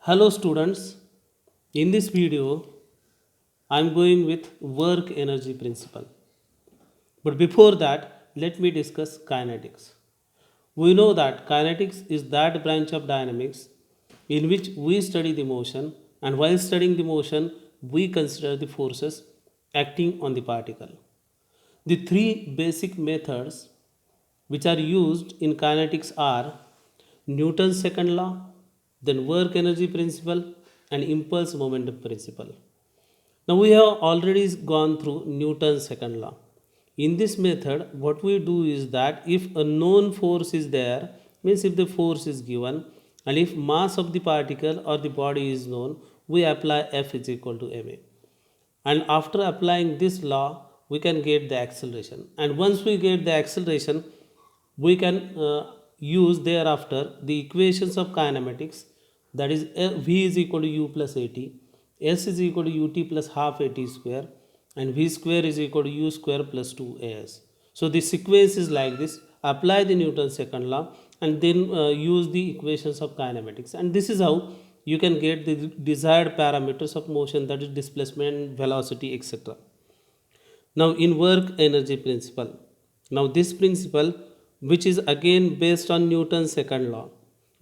Hello students, in this video I am going with work energy principle. But before that, let me discuss kinetics. We know that kinetics is that branch of dynamics in which we study the motion, and while studying the motion we consider the forces acting on the particle. The three basic methods which are used in kinetics are Newton's second law, then work energy principle, and impulse momentum principle. Now we have already gone through Newton's second law. In this method, what we do is that if a known force is there, means if the force is given, and if mass of the particle or the body is known, we apply F is equal to ma. And after applying this law, we can get the acceleration. And once we get the acceleration, we can use thereafter the equations of kinematics, that is v is equal to u plus at, s is equal to ut plus half at square, and v square is equal to u square plus 2as. So the sequence is like this: apply the Newton's second law and then use the equations of kinematics, and this is how you can get the desired parameters of motion, that is displacement, velocity, etc. Now in work energy principle, now this principle, which is again based on Newton's second law,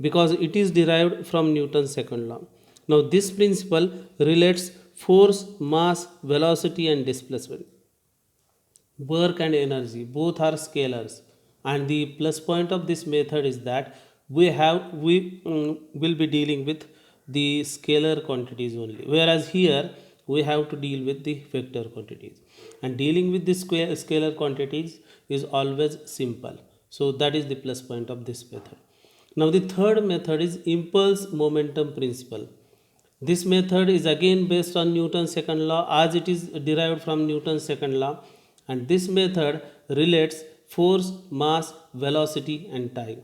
because it is derived from Newton's second law. Now this principle relates force, mass, velocity and displacement. Work and energy both are scalars, and the plus point of this method is that we will be dealing with the scalar quantities only, whereas here we have to deal with the vector quantities, and dealing with the scalar quantities is always simple. So that is the plus point of this method. Now the third method is impulse momentum principle. This method is again based on Newton's second law, as it is derived from Newton's second law, and this method relates force, mass, velocity and time.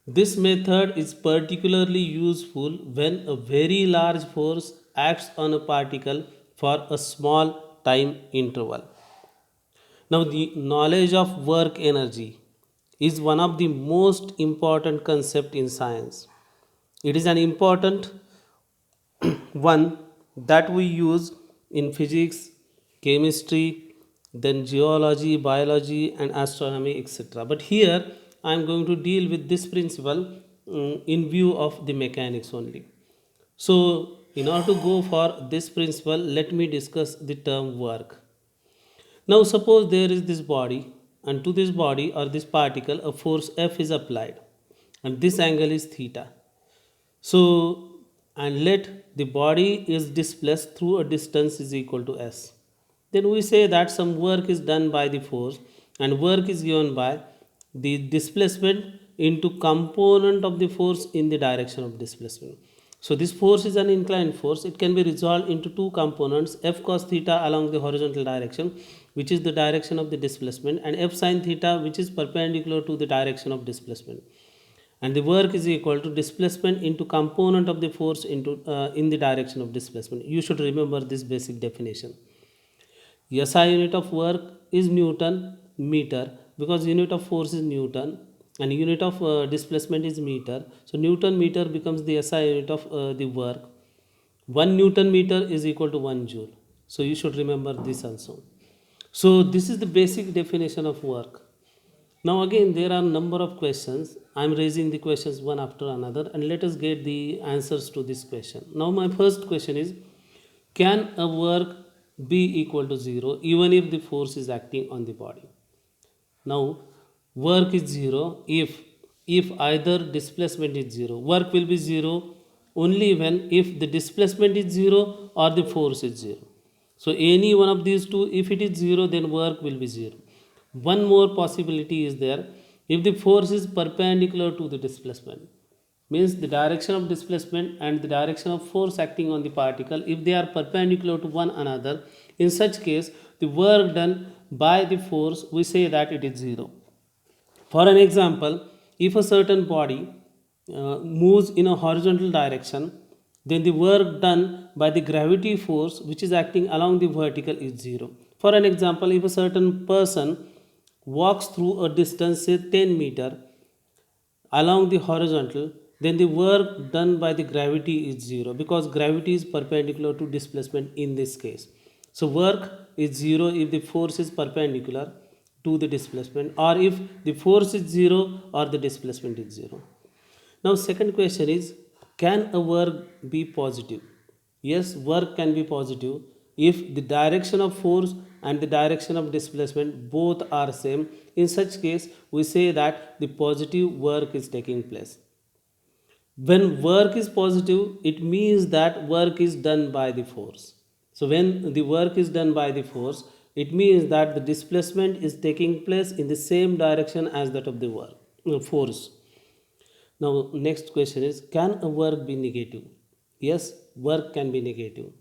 This method is particularly useful when a very large force acts on a particle for a small time interval. Now, the knowledge of work energy is one of the most important concept in science. It is an important one that we use in physics, chemistry, then geology, biology, and astronomy, etc. But here I am going to deal with this principle in view of the mechanics only. So, in order to go for this principle, let me discuss the term work. Now, suppose there is this body, and to this body or this particle, a force F is applied, and this angle is theta. So, and let the body is displaced through a distance is equal to s. Then we say that some work is done by the force, and work is given by the displacement into component of the force in the direction of displacement. So this force is an inclined force. It can be resolved into two components: f cos theta along the horizontal direction, which is the direction of the displacement, and f sin theta, which is perpendicular to the direction of displacement. And the work is equal to displacement into component of the force into in the direction of displacement. You should remember this basic definition. SI unit of work is Newton meter, because unit of force is Newton and unit of displacement is meter. So Newton meter becomes the SI unit of the work. 1 Newton meter is equal to 1 joule. So you should remember this also. So this is the basic definition of work. Now again there are number of questions. I am raising the questions one after another, and let us get the answers to this question. Now my first question is, can a work be equal to 0 even if the force is acting on the body? Now work is 0 if either displacement is 0. Work will be 0 only when if the displacement is 0 or the force is 0. So any one of these two, if it is 0, then work will be 0. One more possibility is there: if the force is perpendicular to the displacement, means the direction of displacement and the direction of force acting on the particle, if they are perpendicular to one another, in such case the work done by the force, we say that it is 0. For an example, if a certain body moves in a horizontal direction, then the work done by the gravity force which is acting along the vertical is 0. For an example, if a certain person walks through a distance say 10 meter along the horizontal, then the work done by the gravity is zero, because gravity is perpendicular to displacement in this case. So work is zero if the force is perpendicular to the displacement, or if the force is zero or the displacement is zero. Now second question is, can a work be positive? Yes, work can be positive if the direction of force and the direction of displacement both are same. In such case, we say that the positive work is taking place. When work is positive, it means that work is done by the force. So when the work is done by the force, it means that the displacement is taking place in the same direction as that of the work force. Now, next question is, can a work be negative? Yes, work can be negative.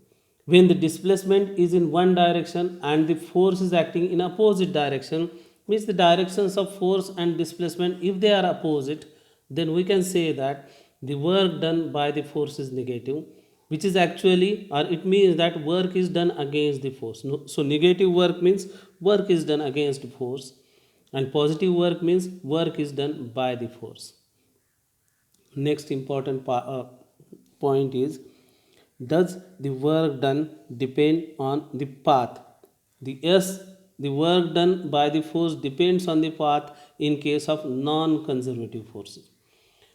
When the displacement is in one direction and the force is acting in opposite direction, means the directions of force and displacement, if they are opposite, then we can say that the work done by the force is negative, which is actually, or it means that work is done against the force. So negative work means work is done against force, and positive work means work is done by the force. Next important point is, does the work done depend on the path? The work done by the force depends on the path in case of non-conservative forces.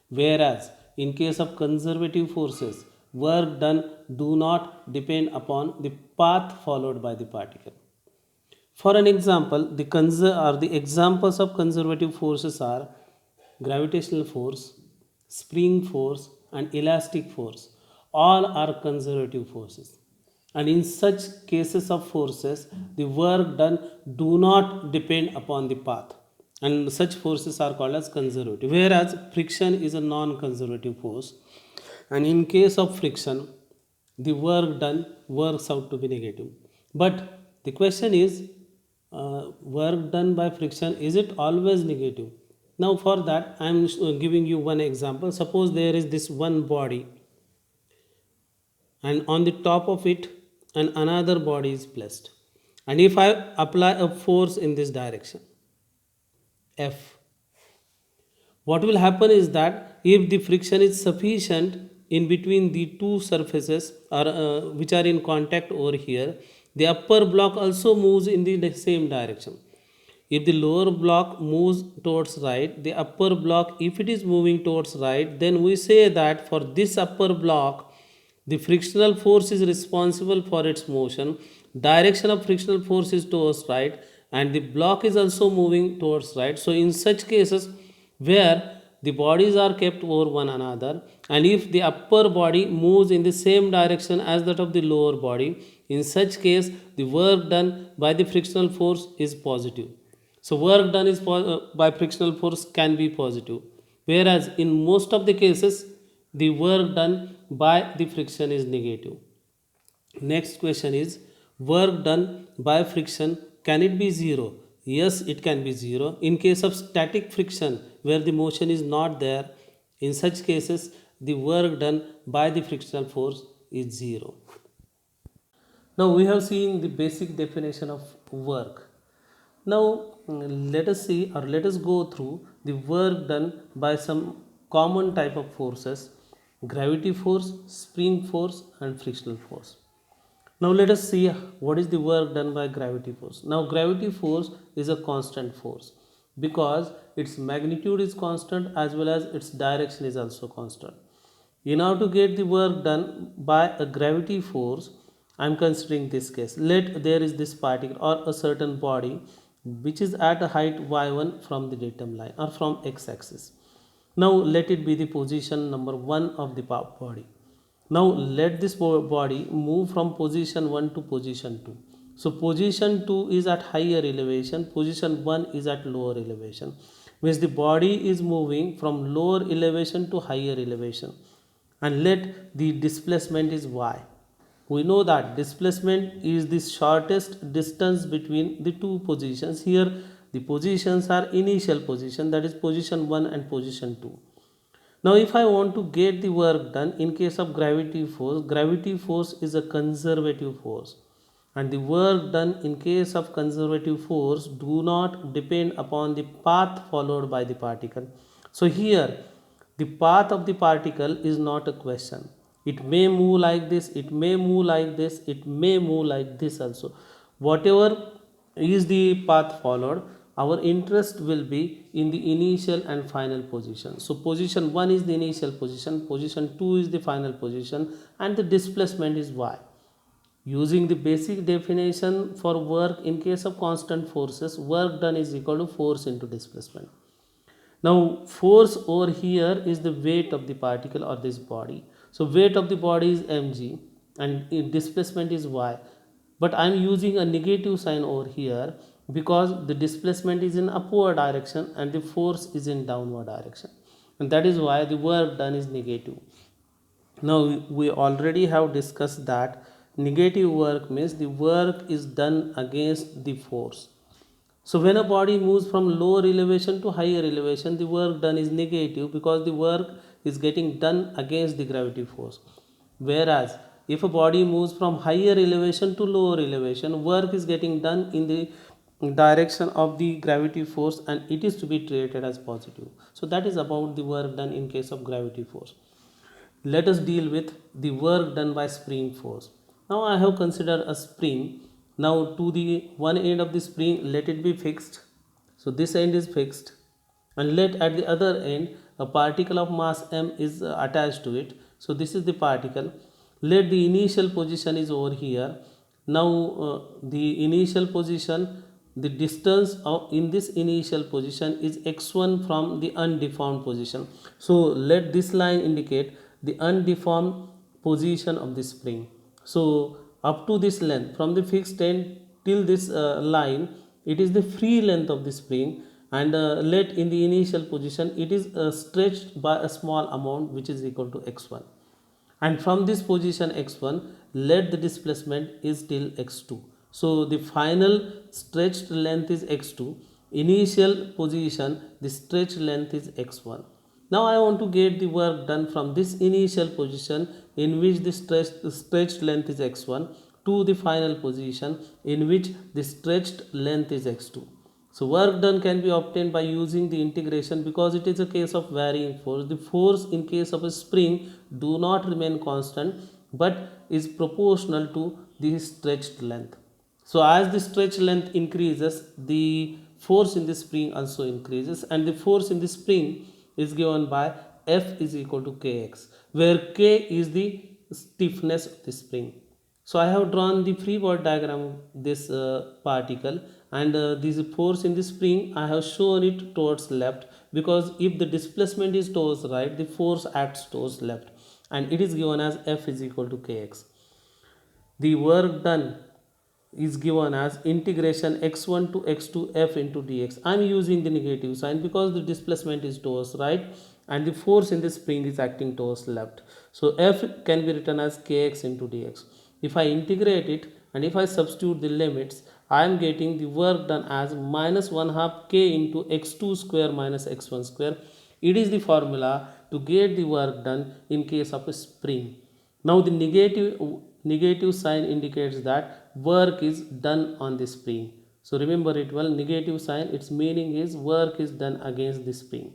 Whereas in case of conservative forces, work done do not depend upon the path followed by the particle. For an example, the examples of conservative forces are gravitational force, spring force, and elastic force. All are conservative forces. And in such cases of forces, the work done do not depend upon the path. And such forces are called as conservative. Whereas friction is a non-conservative force. And in case of friction, the work done works out to be negative. But the question is, work done by friction, is it always negative? Now for that I am giving you one example. Suppose there is this one body, and on the top of it and another body is placed, and if I apply a force in this direction, F, what will happen is that if the friction is sufficient in between the two surfaces which are in contact over here, the upper block also moves in the same direction. If the lower block moves towards right, the upper block, if it is moving towards right, then we say that for this upper block, the frictional force is responsible for its motion. Direction of frictional force is towards right, and the block is also moving towards right. So in such cases where the bodies are kept over one another, and if the upper body moves in the same direction as that of the lower body, in such case the work done by the frictional force is positive. So work done by frictional force can be positive, whereas in most of the cases the work done by the friction is negative. Next question is, work done by friction, can it be zero? Yes, it can be zero. In case of static friction where the motion is not there, in such cases the work done by the frictional force is zero. Now we have seen the basic definition of work. Now let us see, or let us go through the work done by some common type of forces: gravity force, spring force, and frictional force. Now let us see what is the work done by gravity force. Now gravity force is a constant force because its magnitude is constant as well as its direction is also constant. In order to get the work done by a gravity force, I am considering this case. Let there is this particle or a certain body which is at a height y1 from the datum line or from x-axis. Now let it be the position number 1 of the body. Now let this body move from position 1 to position 2. So position 2 is at higher elevation, position 1 is at lower elevation. Means the body is moving from lower elevation to higher elevation. And let the displacement is y. We know that displacement is the shortest distance between the two positions. Here the positions are initial position, that is position 1 and position 2. Now if I want to get the work done in case of gravity force is a conservative force, and the work done in case of conservative force do not depend upon the path followed by the particle. So here The path of the particle is not a question. It may move like this, it may move like this, it may move like this also. Whatever is the path followed, our interest will be in the initial and final position. So position 1 is the initial position, position 2 is the final position, and the displacement is y. Using the basic definition for work in case of constant forces, work done is equal to force into displacement. Now force over here is the weight of the particle or this body. So weight of the body is mg and displacement is y. But I am using a negative sign over here because the displacement is in upward direction and the force is in downward direction. And that is why the work done is negative. Now we already have discussed that negative work means the work is done against the force. So when a body moves from lower elevation to higher elevation, the work done is negative because the work is getting done against the gravity force. Whereas if a body moves from higher elevation to lower elevation, work is getting done in the direction of the gravity force and it is to be treated as positive. So that is about the work done in case of gravity force. Let us deal with the work done by spring force. Now I have considered a spring. Now to the one end of the spring, let it be fixed. So this end is fixed, and let at the other end a particle of mass m is attached to it. So this is the particle. Let the initial position is over here. Now the initial position, the distance of in this initial position is x1 from the undeformed position. So let this line indicate the undeformed position of the spring. So up to this length from the fixed end till this line, it is the free length of the spring, and let in the initial position it is stretched by a small amount which is equal to x1, and from this position x1 let the displacement is till x2. So the final stretched length is x2, initial position the stretched length is x1. Now I want to get the work done from this initial position in which the stretched length is x1 to the final position in which the stretched length is x2. So work done can be obtained by using the integration because it is a case of varying force. The force in case of a spring do not remain constant but is proportional to the stretched length. So as the stretch length increases, the force in the spring also increases, and the force in the spring is given by F is equal to Kx, where K is the stiffness of the spring. So I have drawn the free body diagram of this particle, and this force in the spring I have shown it towards left because if the displacement is towards right, the force acts towards left, and it is given as F is equal to Kx. The work done is given as integration x1 to x2 f into dx. I am using the negative sign because the displacement is towards right and the force in the spring is acting towards left. So f can be written as kx into dx. If I integrate it and if I substitute the limits, I am getting the work done as minus 1 half k into x2 square minus x1 square. It is the formula to get the work done in case of a spring. Now the negative sign indicates that work is done on the spring. So remember it well, negative sign, its meaning is work is done against the spring.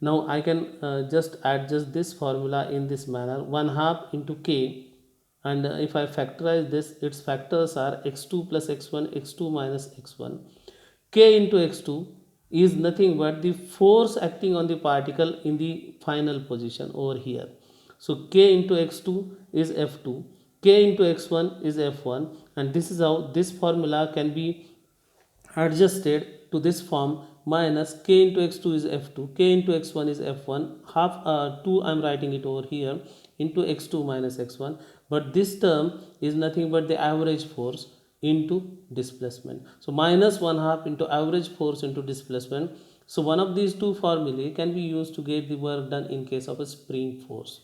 Now I can just adjust this formula in this manner, 1 half into k, and if I factorize this, its factors are x2 plus x1, x2 minus x1. K into x2 is nothing but the force acting on the particle in the final position over here. So k into x2 is f2, k into x1 is f1, and this is how this formula can be adjusted to this form, minus k into x2 is f2, k into x1 is f1, half 2 I am writing it over here into x2 minus x1, but this term is nothing but the average force into displacement. So minus 1 half into average force into displacement. So one of these two formulae can be used to get the work done in case of a spring force.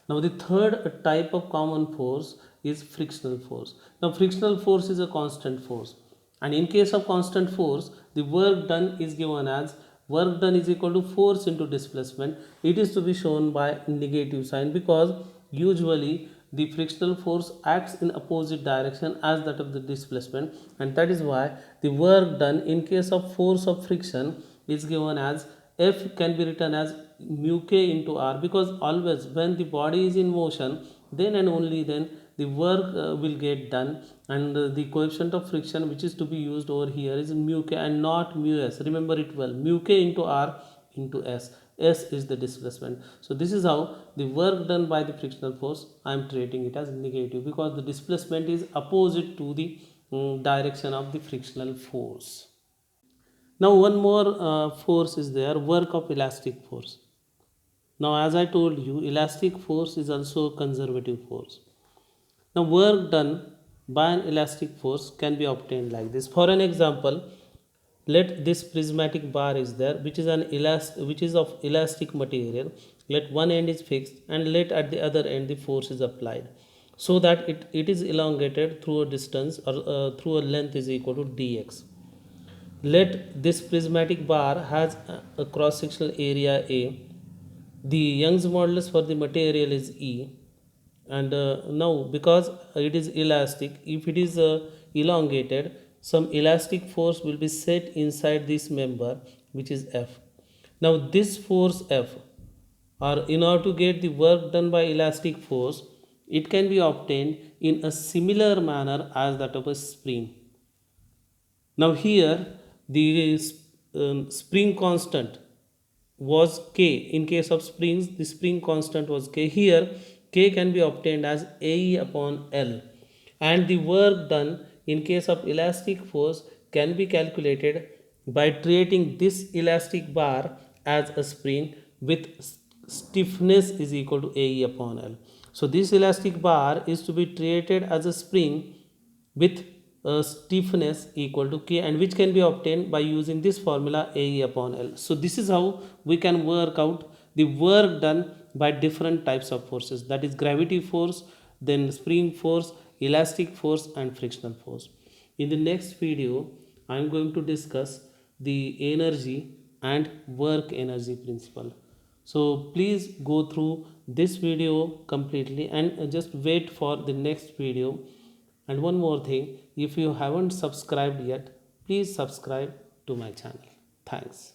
Now the third type of common force is frictional force. Now frictional force is a constant force, and in case of constant force the work done is given as work done is equal to force into displacement. It is to be shown by negative sign because usually the frictional force acts in opposite direction as that of the displacement, and that is why the work done in case of force of friction is given as F can be written as mu k into r, because always when the body is in motion, then and only then the work will get done, and the coefficient of friction which is to be used over here is mu k and not mu s. Remember it well, mu k into r into s. S is the displacement. So this is how the work done by the frictional force I am treating it as negative, because the displacement is opposite to the direction of the frictional force. Now one more force is there, work of elastic force. Now as I told you, elastic force is also a conservative force. Now work done by an elastic force can be obtained like this. For an example, let this prismatic bar is there, which is which is of elastic material. Let one end is fixed and let at the other end the force is applied, so that it is elongated through a distance, or through a length is equal to dx. Let this prismatic bar has a cross sectional area A. The Young's modulus for the material is E, and now because it is elastic, if it is elongated, some elastic force will be set inside this member, which is F. Now this force F, or in order to get the work done by elastic force, it can be obtained in a similar manner as that of a spring. Now here the spring constant was k. In case of springs, the spring constant was k. Here k can be obtained as Ae upon L, and the work done in case of elastic force can be calculated by treating this elastic bar as a spring with stiffness is equal to Ae upon L. So this elastic bar is to be treated as a spring with stiffness equal to k, and which can be obtained by using this formula Ae upon L. So this is how we can work out the work done by different types of forces, that is gravity force, then spring force, elastic force, and frictional force. In the next video I am going to discuss the energy and work energy principle. So please go through this video completely and just wait for the next video. And one more thing, if you haven't subscribed yet, please subscribe to my channel. Thanks.